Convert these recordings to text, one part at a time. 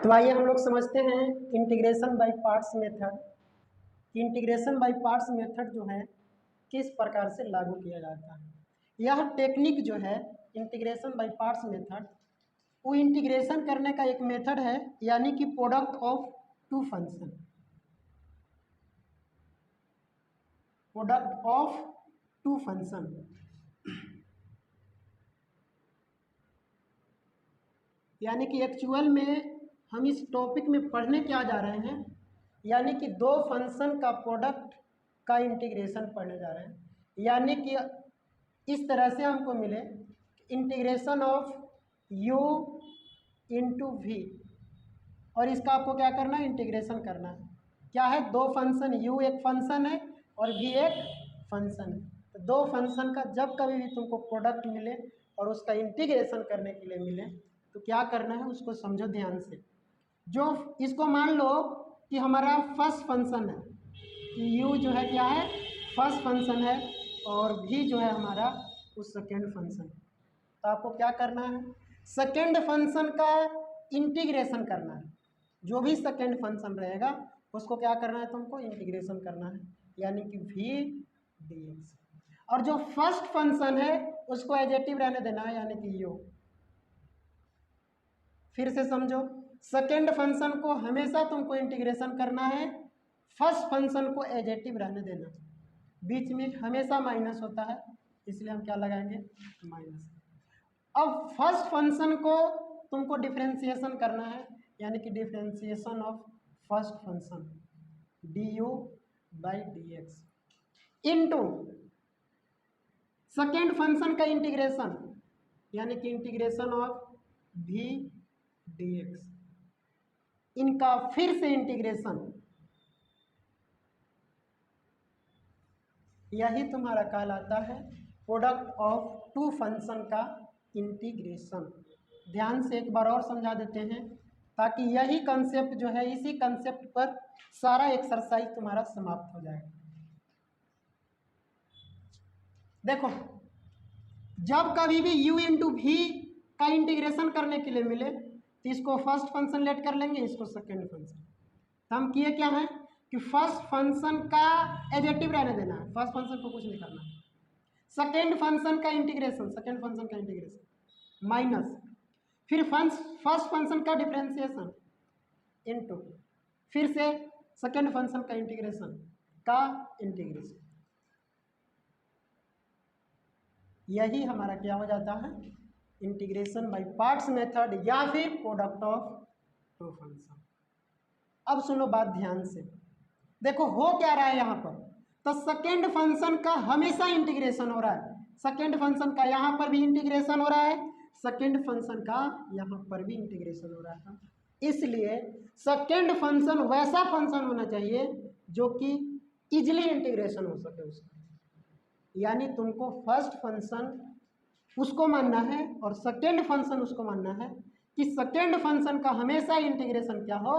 तो आइए हम लोग समझते हैं integration by parts method. Integration by parts method जो है किस प्रकार से लागू किया जाता है। यह टेक्निक जो है इंटीग्रेशन बाय पार्ट्स मेथड, वो इंटीग्रेशन करने का एक मेथड है, यानी कि product of two function, product of two function. यानी कि एक्चुअल में हम इस टॉपिक में पढ़ने क्या जा रहे हैं, यानी कि दो फंक्शन का प्रोडक्ट का इंटीग्रेशन पढ़ने जा रहे हैं। यानी कि इस तरह से हमको मिले integration of u into v, और इसका आपको क्या करना है, इंटीग्रेशन करना है। क्या है, दो फंक्शन, u एक फंक्शन है और v एक फंक्शन है। तो दो फंक्शन का जब कभी भी तुमको प्रोडक्ट मिले और उसका इंटीग्रेशन करने के लिए मिले तो क्या करना है, उसको समझो ध्यान से। जो इसको मान लो कि हमारा फर्स्ट फंक्शन है, कि u जो है क्या है, फर्स्ट फंक्शन है, और v जो है हमारा उस सेकेंड फंक्शन। तो आपको क्या करना है, सेकेंड फंक्शन का इंटीग्रेशन करना है। जो भी सेकेंड फंक्शन रहेगा उसको क्या करना है, तुमको इंटीग्रेशन करना है, यानी कि v dx। और जो फर्स्ट फंक्शन है उसको एजेटिव रहने देना है, यानी कि u। फिर से समझो, सेकेंड फंक्शन को हमेशा तुमको इंटीग्रेशन करना है, फर्स्ट फंक्शन को एजेटिव रहने देना। बीच में हमेशा माइनस होता है, इसलिए हम क्या लगाएंगे, माइनस। अब फर्स्ट फंक्शन को तुमको डिफरेंशिएशन करना है, यानी कि differentiation of first function du by dx into second function का इंटीग्रेशन, यानी कि इंटीग्रेशन ऑफ v dx। इनका फिर से इंटीग्रेशन, यही तुम्हारा कहलाता है प्रोडक्ट ऑफ टू फंक्शन का इंटीग्रेशन। ध्यान से एक बार और समझा देते हैं, ताकि यही कंसेप्ट जो है, इसी कंसेप्ट पर सारा एक्सरसाइज तुम्हारा समाप्त हो जाएगा। देखो, जब कभी भी u इंटू वी का इंटीग्रेशन करने के लिए मिले तो इसको फर्स्ट फंक्शन लेट कर लेंगे, इसको सेकेंड फंक्शन। तो हम किए क्या है कि फर्स्ट फंक्शन का एजेटिव रहने देना है, फर्स्ट फंक्शन को कुछ नहीं करना है। सेकेंड फंक्शन का इंटीग्रेशन, सेकेंड फंक्शन का इंटीग्रेशन माइनस, फिर फर्स्ट फंक्शन का डिफरेंशिएशन इनटू, फिर से सेकेंड फंक्शन का इंटीग्रेशन का इंटीग्रेशन। यही हमारा क्या हो जाता है, इंटीग्रेशन बाय पार्ट्स मेथड, या फिर प्रोडक्ट ऑफ टू फंक्शन। अब सुनो बात ध्यान से, देखो हो क्या रहा है यहाँ पर, तो सेकेंड फंक्शन का हमेशा इंटीग्रेशन हो रहा है, सेकेंड फंक्शन का यहाँ पर भी इंटीग्रेशन हो रहा है, सेकेंड फंक्शन का यहाँ पर भी इंटीग्रेशन हो रहा है। इसलिए सेकेंड फंक्शन वैसा फंक्शन होना चाहिए जो कि इजिली इंटीग्रेशन हो सके उसका। यानी तुमको फर्स्ट फंक्शन उसको मानना है और सेकेंड फंक्शन उसको मानना है कि सेकेंड फंक्शन का हमेशा इंटीग्रेशन क्या हो,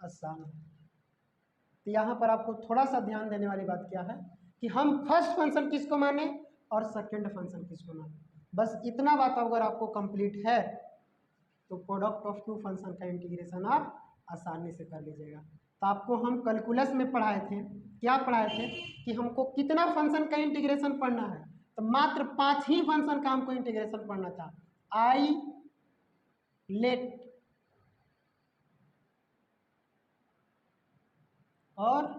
आसान हो। तो यहाँ पर आपको थोड़ा सा ध्यान देने वाली बात क्या है कि हम फर्स्ट फंक्शन किसको माने और सेकेंड फंक्शन किसको माने। बस इतना बात अगर आपको कंप्लीट है तो प्रोडक्ट ऑफ टू फंक्शन का इंटीग्रेशन आप आसानी से कर लीजिएगा। तो आपको हम कैलकुलस में पढ़ाए थे, क्या पढ़ाए थे कि हमको कितना फंक्शन का इंटीग्रेशन पढ़ना है, तो मात्र 5 ही फंक्शन का हमको इंटीग्रेशन पढ़ना था। आई लेट और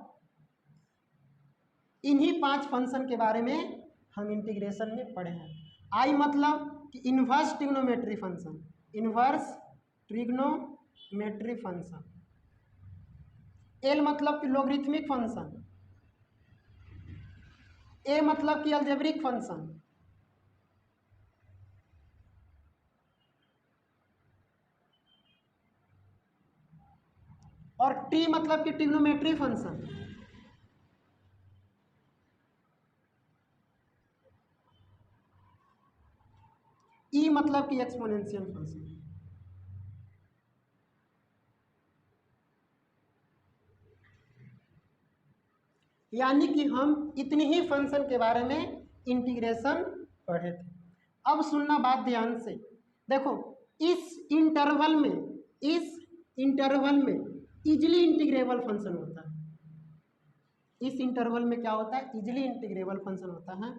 इन्हीं 5 फंक्शन के बारे में हम इंटीग्रेशन में पढ़े हैं। आई मतलब कि inverse trigonometry function, inverse trigonometry function. L मतलब कि लॉगरिथमिक फंक्शन, ए मतलब कि अलजेब्रिक फंक्शन, और टी मतलब कि ट्रिग्नोमेट्री फंक्शन। ई मतलब कि एक्सपोनेंशियल फंक्शन। यानी कि हम इतनी ही फंक्शन के बारे में इंटीग्रेशन पढ़े थे। अब सुनना बात ध्यान से, देखो इस इंटरवल में, इस इंटरवल में इजिली इंटीग्रेबल फंक्शन होता है। इस इंटरवल में क्या होता है? इजिली इंटीग्रेबल फंक्शन होता है।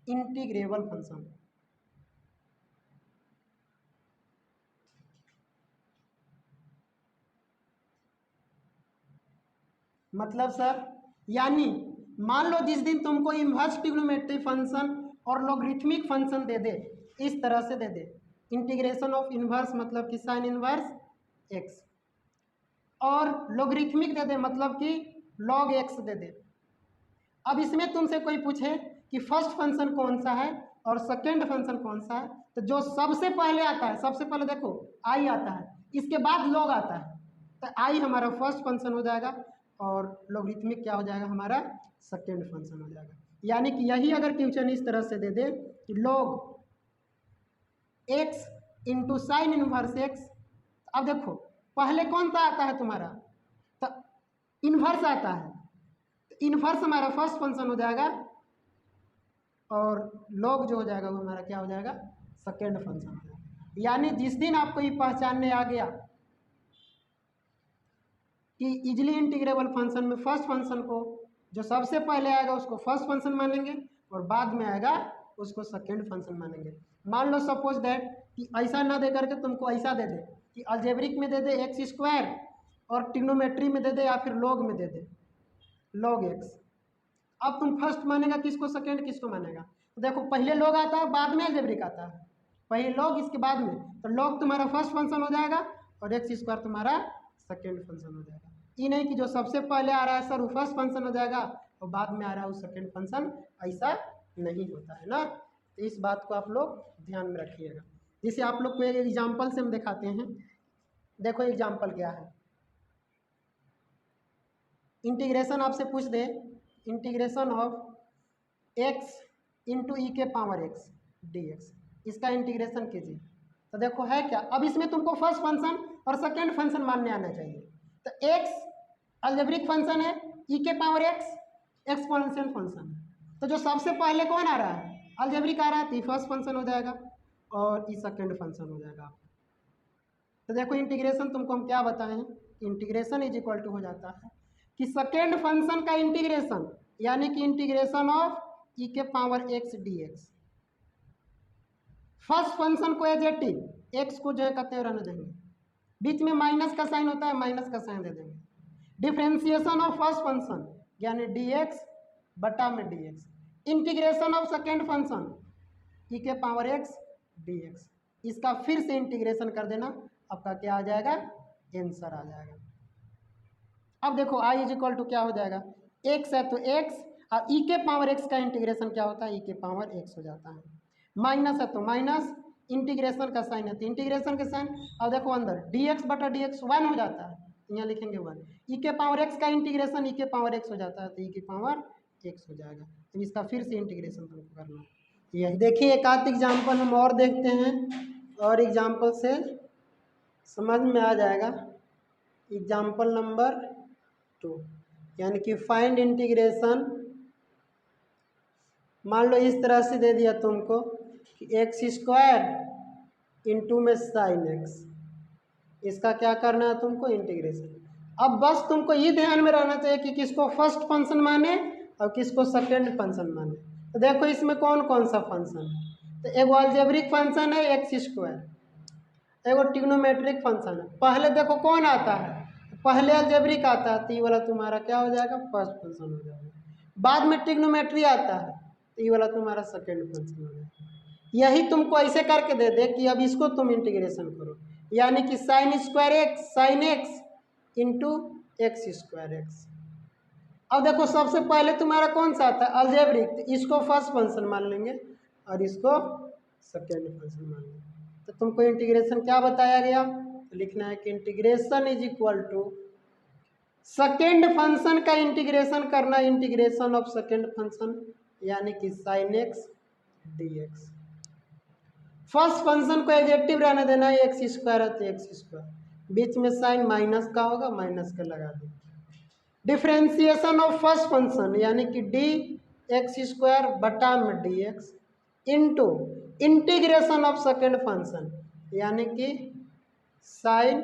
इंटीग्रेबल फंक्शन मतलब सर, यानी मान लो जिस दिन तुमको इन्वर्स ट्रिग्नोमेट्रिक फंक्शन और लॉगरिथमिक फंक्शन दे दे, इस तरह से दे दे, इंटीग्रेशन ऑफ इन्वर्स मतलब कि साइन इन्वर्स एक्स, और लॉगरिथमिक दे दे मतलब कि लॉग एक्स दे दे। अब इसमें तुमसे कोई पूछे कि फर्स्ट फंक्शन कौन सा है और सेकेंड फंक्शन कौन सा है, तो जो सबसे पहले आता है, सबसे पहले देखो आई आता है, इसके बाद लॉग आता है, तो आई हमारा फर्स्ट फंक्शन हो जाएगा और लॉगरिथमिक क्या हो जाएगा? हमारा सेकेंड फंक्शन हो जाएगा। यानी कि यही अगर क्वेश्चन इस तरह से दे दे कि log x into sine inverse x, अब देखो पहले कौन सा आता है तुम्हारा? तो इन्वर्स आता है, तो इन्वर्स हमारा फर्स्ट फंक्शन हो जाएगा और लॉग जो हो जाएगा वो हमारा क्या हो जाएगा? सेकेंड फंक्शन हो जाएगा। यानी जिस दिन आपको ये पहचानने आ गया कि इजिली इंटीग्रेबल फंक्शन में फर्स्ट फंक्शन को जो सबसे पहले आएगा उसको फर्स्ट फंक्शन मानेंगे और बाद में आएगा उसको सेकेंड फंक्शन मानेंगे। मान लो सपोज दैट कि ऐसा ना दे करके तुमको ऐसा दे दे कि अलजेब्रिक में दे दे एक्स स्क्वायर और ट्रिग्नोमेट्री में दे दे या फिर लॉग में दे दे लॉग एक्स। अब तुम फर्स्ट मानेगा किसको, सेकेंड किसको मानेगा? तो देखो पहले लॉग आता है बाद में अलजेब्रिक आता है, पहले लॉग इसके बाद में, तो लॉग तुम्हारा फर्स्ट फंक्शन हो जाएगा और एक्स स्क्वायर तुम्हारा सेकेंड फंक्शन हो जाएगा। ये नहीं कि जो सबसे पहले आ रहा है सर वो फर्स्ट फंक्शन हो जाएगा और बाद में आ रहा है वो सेकेंड फंक्शन, ऐसा नहीं होता है ना। तो इस बात को आप लोग ध्यान में रखिएगा। जैसे आप लोग को एक एग्जाम्पल से हम दिखाते हैं, देखो एग्जाम्पल क्या है। इंटीग्रेशन आपसे पूछ दे, इंटीग्रेशन ऑफ एक्स इंटू ई के पावर एक्स डी एक्स, इसका इंटीग्रेशन कीजिए। तो देखो है क्या, अब इसमें तुमको फर्स्ट फंक्शन और सेकेंड फंक्शन मानने आना चाहिए। तो एक्स अलजेब्रिक फंक्शन है, ई के पावर एक्स एक्सपोनेंशियल फंक्शन है, तो जो सबसे पहले कौन आ रहा है? अलजेब्रिक आ रहा है, तो फर्स्ट फंक्शन हो जाएगा और ई सेकेंड फंक्शन हो जाएगा। तो देखो इंटीग्रेशन तुमको हम क्या बताए हैं, इंटीग्रेशन इज इक्वल टू हो जाता है कि सेकेंड फंक्शन का इंटीग्रेशन, यानी कि इंटीग्रेशन ऑफ ई के power x d x, first function को एज इट इज एक्स को जो है कहते हैं रहने देंगे, बीच में माइनस का साइन होता है माइनस का साइन दे देंगे, डिफ्रेंसिएशन ऑफ फर्स्ट फंक्शन यानी डी एक्स बटा में d x, integration of second function e के पावर एक्स डी एक्स, इसका फिर से इंटीग्रेशन कर देना, आपका क्या आ जाएगा? आंसर आ जाएगा। अब देखो आई इज इक्वल टू क्या हो जाएगा? एक्स है तो एक्स, और ई के पावर एक्स का इंटीग्रेशन क्या होता है? ई के पावर एक्स हो जाता है। माइनस है तो माइनस, इंटीग्रेशन का साइन है तो इंटीग्रेशन के साइन, और देखो अंदर डी एक्स बटा डी एक्स वन हो जाता है, यहाँ लिखेंगे वन, ई के पावर एक्स का इंटीग्रेशन ई के पावर एक्स हो जाता है तो ई के पावर एक्स हो जाएगा। तो इसका फिर से इंटीग्रेशन तुमको करना है। यही देखिए एक आध एग्जाम्पल हम और देखते हैं और एग्जाम्पल से समझ में आ जाएगा। एग्जाम्पल नंबर 2 यानी कि फाइंड इंटीग्रेशन, मान लो इस तरह से दे दिया तुमको कि एक्स स्क्वायर इंटू में साइन एक्स, इसका क्या करना है तुमको? इंटीग्रेशन। अब बस तुमको ये ध्यान में रहना चाहिए कि किसको फर्स्ट फंक्शन माने और किसको सेकेंड फंक्शन माने। तो देखो इसमें कौन कौन सा फंक्शन है, तो एगो अलजेब्रिक फंक्शन है एक्स स्क्वायर, एगो ट्रिग्नोमेट्रिक फंक्शन है। पहले देखो कौन आता है, पहले अलजेब्रिक आता है तो ये वाला तुम्हारा क्या हो जाएगा? फर्स्ट फंक्शन हो जाएगा। बाद में ट्रिग्नोमेट्री आता है तो ये वाला तुम्हारा सेकेंड फंक्शन हो जाएगा। यही तुमको ऐसे करके दे दे कि अब इसको तुम इंटीग्रेशन करो, यानी कि sine square x sine x into x square x. अब देखो सबसे पहले तुम्हारा कौन सा आता है? अलजेब्रिक, तो इसको फर्स्ट फंक्शन मान लेंगे और इसको सेकेंड फंक्शन मान लेंगे। तो तुमको इंटीग्रेशन क्या बताया गया? तो लिखना है कि integration is equal to second function का इंटीग्रेशन करना, इंटीग्रेशन ऑफ सेकेंड फंक्शन यानी कि sine x d x. First function को एडजेक्टिव रहने देना है, एक्स स्क्वायर है तो एक्स स्क्वायर, बीच में साइन माइनस का होगा माइनस का लगा देंगे। डिफ्रेंसिएशन ऑफ फर्स्ट फंक्शन यानी कि डी एक्स स्क्वायर बटा में d x into integration of second function यानी कि साइन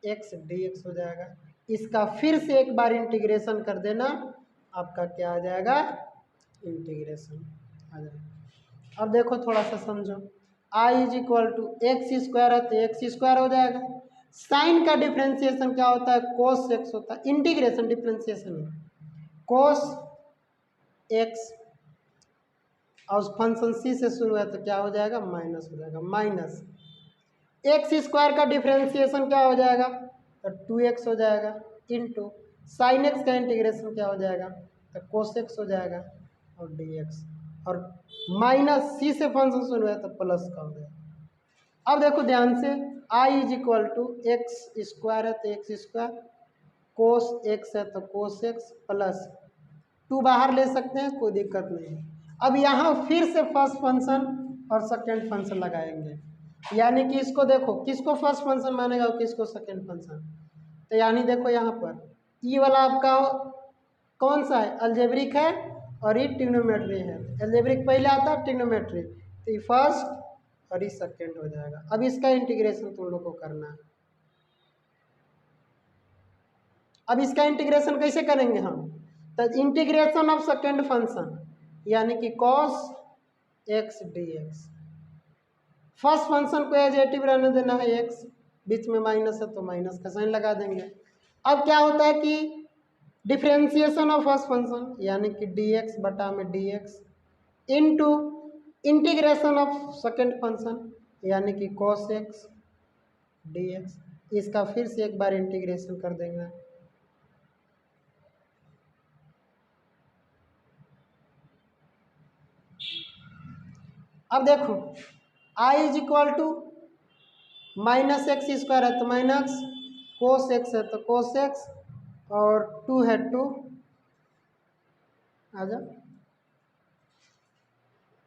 एक्स डी एक्स हो जाएगा। इसका फिर से एक बार इंटीग्रेशन कर देना, आपका क्या आ जाएगा, इंटीग्रेशन आ जाएगा। अब देखो थोड़ा सा समझो, I is equal to x square है तो एक्स स्क्वायर हो जाएगा। साइन का डिफ्रेंसिएशन क्या होता है, कोस एक्स होता है। इंटीग्रेशन डिफ्रेंसिएशन है कोस एक्स, और फंक्शन सी से शुरू है तो क्या हो जाएगा, माइनस हो जाएगा। माइनस एक्स स्क्वायर का डिफ्रेंसिएशन क्या हो जाएगा, तो 2x हो जाएगा, इंटू साइन एक्स का इंटीग्रेशन क्या हो जाएगा, तो कोस एक्स हो जाएगा और dx, और माइनस सी से फंक्शन शुरू है तो प्लस का हो जाएगा। अब देखो ध्यान से, I is equal to x square है तो एक्स स्क्वायर, कोस एक्स है तो कोस एक्स, प्लस 2 बाहर ले सकते हैं, कोई दिक्कत नहीं। अब यहाँ फिर से फर्स्ट फंक्शन और सेकेंड फंक्शन लगाएंगे, यानी कि इसको देखो किसको फर्स्ट फंक्शन मानेगा और किसको सेकेंड फंक्शन। तो यानी देखो यहाँ पर ई वाला आपका कौन सा है, अलजेब्रिक है, और ये ट्रिग्नोमेट्री है। अलजेब्रिक पहले आता है, ट्रिग्नोमेट्री तो ये फर्स्ट और ये सेकेंड हो जाएगा। अब इसका इंटीग्रेशन तुम लोग को करना है। अब इसका इंटीग्रेशन कैसे करेंगे हम, तो इंटीग्रेशन ऑफ सेकेंड फंक्शन यानी कि cos x d x. First function को एजेटिव रहने देना है एक्स, बीच में माइनस है तो माइनस का साइन लगा देंगे। अब क्या होता है कि डिफ्रेंसिएशन ऑफ फर्स्ट फंक्शन यानी कि डी एक्स बटा में d x into integration of second function यानी कि कॉस एक्स डी एक्स। इसका फिर से एक बार इंटीग्रेशन कर देंगे। अब देखो I is equal to minus x square है तो माइनस, कोस एक्स है तो कोस एक्स, और 2 है 2 आ जाओ,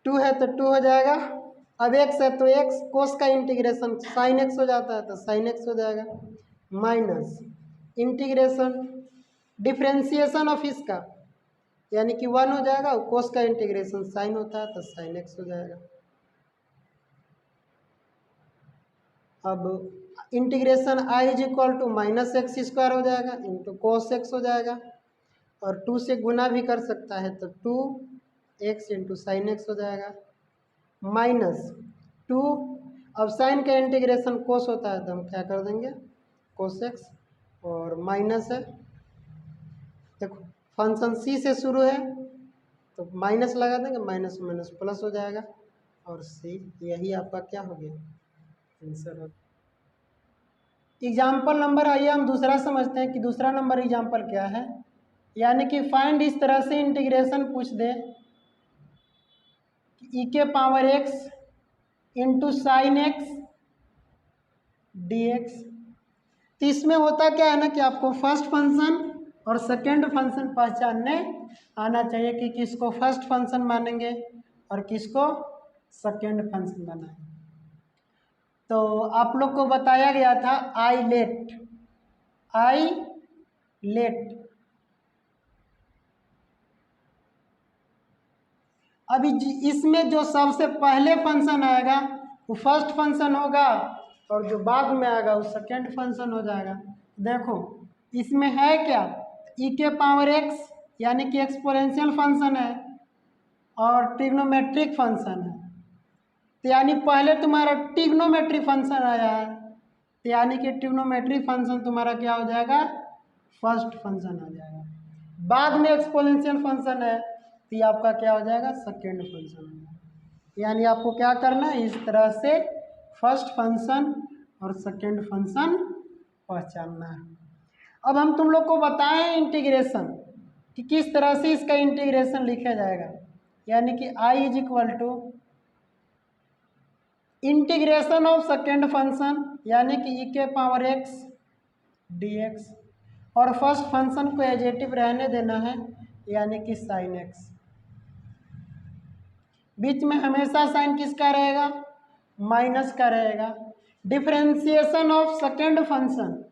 2 है तो 2 हो जाएगा। अब एक्स है तो एक्स, कोस का इंटीग्रेशन साइन एक्स हो जाता है तो साइन एक्स हो जाएगा, माइनस इंटीग्रेशन डिफ्रेंसिएशन ऑफ इसका यानी कि 1 हो जाएगा, और कोस का इंटीग्रेशन साइन होता है तो साइन एक्स हो जाएगा। अब integration I is equal to minus x square हो जाएगा इंटू कोस एक्स हो जाएगा, और 2 से गुना भी कर सकता है तो 2x इंटू साइन एक्स हो जाएगा, माइनस 2। अब साइन का इंटीग्रेशन कोस होता है तो हम क्या कर देंगे, कोस एक्स, और माइनस है, देखो फंक्शन सी से शुरू है तो माइनस लगा देंगे, माइनस माइनस प्लस हो जाएगा, और सी, यही आपका क्या हो गया, आंसर हो। एग्जाम्पल नंबर, आइए हम दूसरा समझते हैं कि दूसरा नंबर एग्जाम्पल क्या है। यानी कि फाइंड, इस तरह से इंटीग्रेशन पूछ दे ई के power x into sine x d x. तो इसमें होता क्या है ना कि आपको फर्स्ट फंक्शन और सेकेंड फंक्शन पहचानने आना चाहिए कि किसको फर्स्ट फंक्शन मानेंगे और किसको सेकेंड फंक्शन मानेंगे। तो आप लोग को बताया गया था आई लेट। अभी इसमें जो सबसे पहले फंक्शन आएगा वो फर्स्ट फंक्शन होगा, और जो बाद में आएगा वो सेकेंड फंक्शन हो जाएगा। देखो इसमें है क्या, ई के पावर एक्स यानी कि एक्सपोनेंशियल फंक्शन है और ट्रिग्नोमेट्रिक फंक्शन है। तो यानी पहले तुम्हारा ट्रिग्नोमेट्री फंक्शन आया है, तो यानी कि ट्रिग्नोमेट्री फंक्शन तुम्हारा क्या हो जाएगा, फर्स्ट फंक्शन आ जाएगा। बाद में एक्सपोनेंशियल फंक्शन है तो ये आपका क्या हो जाएगा, सेकेंड फंक्शन हो जाएगा। यानी आपको क्या करना है, इस तरह से फर्स्ट फंक्शन और सेकेंड फंक्शन पहचानना है। अब हम तुम लोग को बताएं इंटीग्रेशन कि किस तरह से इसका इंटीग्रेशन लिखा जाएगा। यानी कि I is equal to integration of second function यानी कि ई के पावर एक्स डी एक्स, और फर्स्ट फंक्शन को एजेटिव रहने देना है यानी कि साइन एक्स। बीच में हमेशा साइन किसका रहेगा, माइनस का रहेगा। डिफरेंशिएशन ऑफ सेकेंड फंक्शन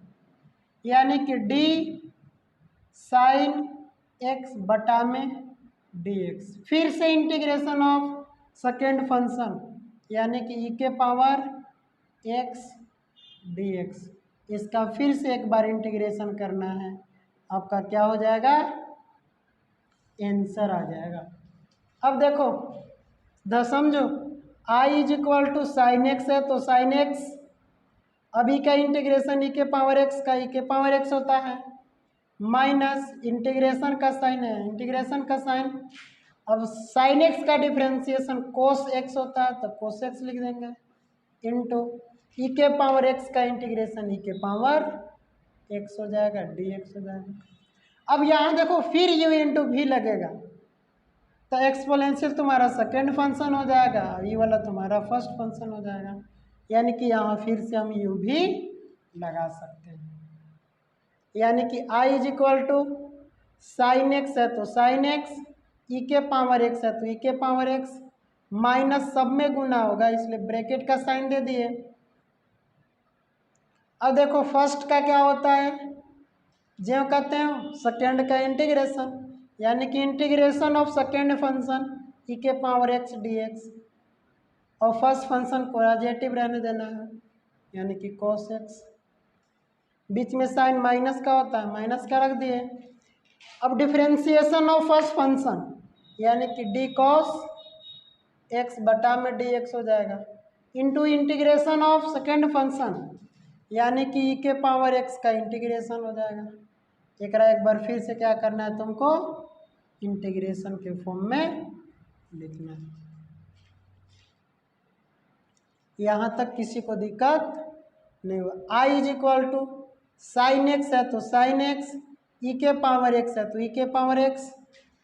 यानी कि डी साइन एक्स बटा में डी एक्स। फिर से इंटीग्रेशन ऑफ सेकेंड फंक्शन यानी कि ई के पावर एक्स डी एक्स। इसका फिर से एक बार इंटीग्रेशन करना है, आपका क्या हो जाएगा, आंसर आ जाएगा। अब देखो समझो I is equal to sin x है, तो साइन एक्स अभी का इंटीग्रेशन ई के पावर एक्स का ई के पावर एक्स होता है, माइनस इंटीग्रेशन का साइन है, इंटीग्रेशन का साइन। अब साइन एक्स का डिफ्रेंसिएशन कोस एक्स होता है, तो कोस एक्स लिख देंगे, इंटू ई के पावर एक्स का इंटीग्रेशन ई के पावर एक्स हो जाएगा, डी एक्स हो जाएगा। अब यहाँ देखो फिर यू इंटू भी लगेगा, तो एक्सपोनेंशियल तुम्हारा सेकेंड फंक्शन हो जाएगा, ये वाला तुम्हारा फर्स्ट फंक्शन हो जाएगा। यानी कि यहाँ फिर से हम यू भी लगा सकते हैं। यानी कि I is equal to sin x है, तो साइन एक्स, ई के पावर एक्स है तो ई के पावर एक्स, माइनस सब में गुना होगा इसलिए ब्रैकेट का साइन दे दिए। अब देखो फर्स्ट का क्या होता है, जो कहते हैं सेकेंड का इंटीग्रेशन, यानी कि integration of second function e के पावर एक्स डी एक्स, और फर्स्ट फंक्शन को पॉजिटिव रहने देना है, यानी कि cos एक्स। बीच में साइन माइनस का होता है, माइनस का रख दिए। अब डिफ्रेंसिएशन ऑफ फर्स्ट फंक्शन, यानी कि डी कॉस एक्स बटा में डी एक्स हो जाएगा, into integration of second function, यानी कि ई के पावर एक्स का इंटीग्रेशन हो जाएगा। एक बार फिर से क्या करना है तुमको, इंटीग्रेशन के फॉर्म में लिखना है। यहाँ तक किसी को दिक्कत नहीं हुआ। I is equal to sin x है तो साइन एक्स, ई के पावर एक्स है तो ई के power x,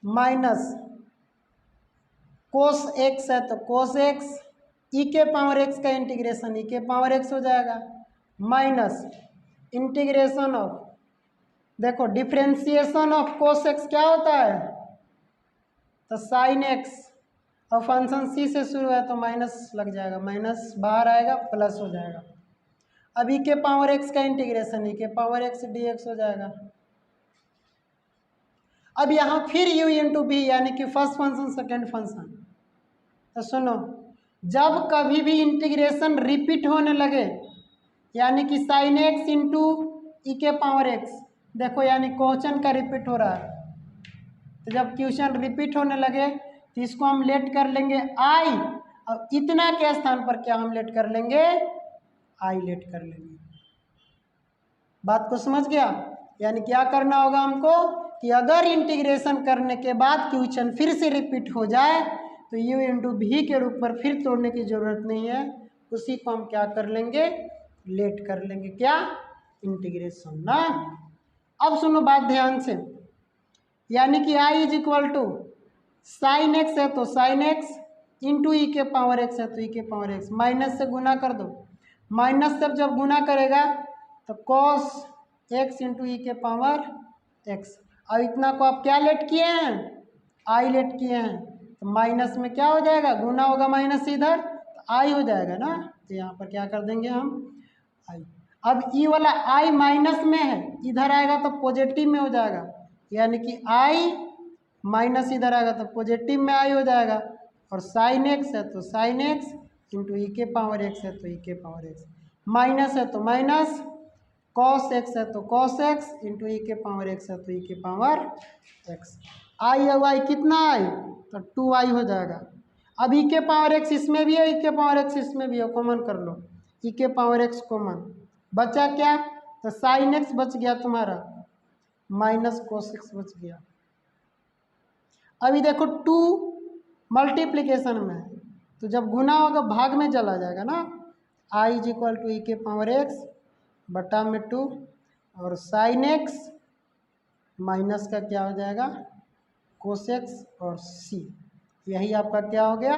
minus cos x है तो कोस एक्स, ई के पावर एक्स का इंटीग्रेशन ई के पावर एक्स हो जाएगा, माइनस इंटीग्रेशन ऑफ, देखो डिफ्रेंसिएशन ऑफ कोस एक्स क्या होता है, तो साइन एक्स, और फंक्शन सी से शुरू है तो माइनस लग जाएगा, माइनस बाहर आएगा प्लस हो जाएगा। अब ई के पावर एक्स का इंटीग्रेशन ई के पावर एक्स डी एक्स हो जाएगा। अब यहाँ फिर यू इंटू बी, यानी कि फर्स्ट फंक्शन सेकेंड फंक्शन। तो सुनो, जब कभी भी इंटीग्रेशन रिपीट होने लगे, यानी कि साइन एक्स इंटू ई के पावर एक्स, देखो यानी क्वेश्चन का रिपीट हो रहा है, तो जब क्वेश्चन रिपीट होने लगे तो इसको हम लेट कर लेंगे आई, और इतना के स्थान पर क्या हम लेट कर लेंगे, आई लेट कर लेंगे। बात को समझ गया? यानी क्या करना होगा हमको कि अगर इंटीग्रेशन करने के बाद क्वेश्चन फिर से रिपीट हो जाए तो यू इंटू भी के रूप पर फिर तोड़ने की ज़रूरत नहीं है, उसी को हम क्या कर लेंगे, लेट कर लेंगे, क्या, इंटीग्रेशन ना। अब सुनो बात ध्यान से, यानी कि I is equal to sin x है तो साइन एक्स, इंटू ई के पावर एक्स है तो ई के पावर एक्स, माइनस से गुना कर दो, माइनस से जब गुना करेगा तो कॉस एक्स इंटू ई के पावर एक्स। अब इतना को आप क्या लेट किए हैं, आई लेट किए हैं, तो माइनस में क्या हो जाएगा, गुना होगा माइनस इधर तो आई हो जाएगा ना, तो यहाँ पर क्या कर देंगे हम, आई। अब ई वाला आई माइनस में है, इधर आएगा तो पॉजिटिव में हो जाएगा, यानी कि आई माइनस इधर आएगा तो पॉजिटिव में आई हो जाएगा, और साइन एक्स है तो साइन एक्स इंटू ई के पावर एक्स है तो ई के पावर एक्स, माइनस है तो माइनस, कॉस एक्स है तो कॉस एक्स इंटू ई के पावर एक्स है तो ई के पावर एक्स। आई और आई कितना आई, तो 2i हो जाएगा। अब ई के पावर एक्स इसमें भी है, ई के पावर एक्स इसमें भी है, कॉमन कर लो, ई के पावर एक्स कॉमन, बचा क्या, तो साइन एक्स बच गया तुम्हारा, माइनस कोस एक्स बच गया। अभी देखो 2 मल्टीप्लिकेशन में है, तो जब गुना होगा भाग में चला जाएगा ना, आई इज इक्वल टू ई के पावर एक्स बटा में 2, और साइन एक्स माइनस का क्या हो जाएगा, कोस एक्स और सी, यही आपका क्या हो गया,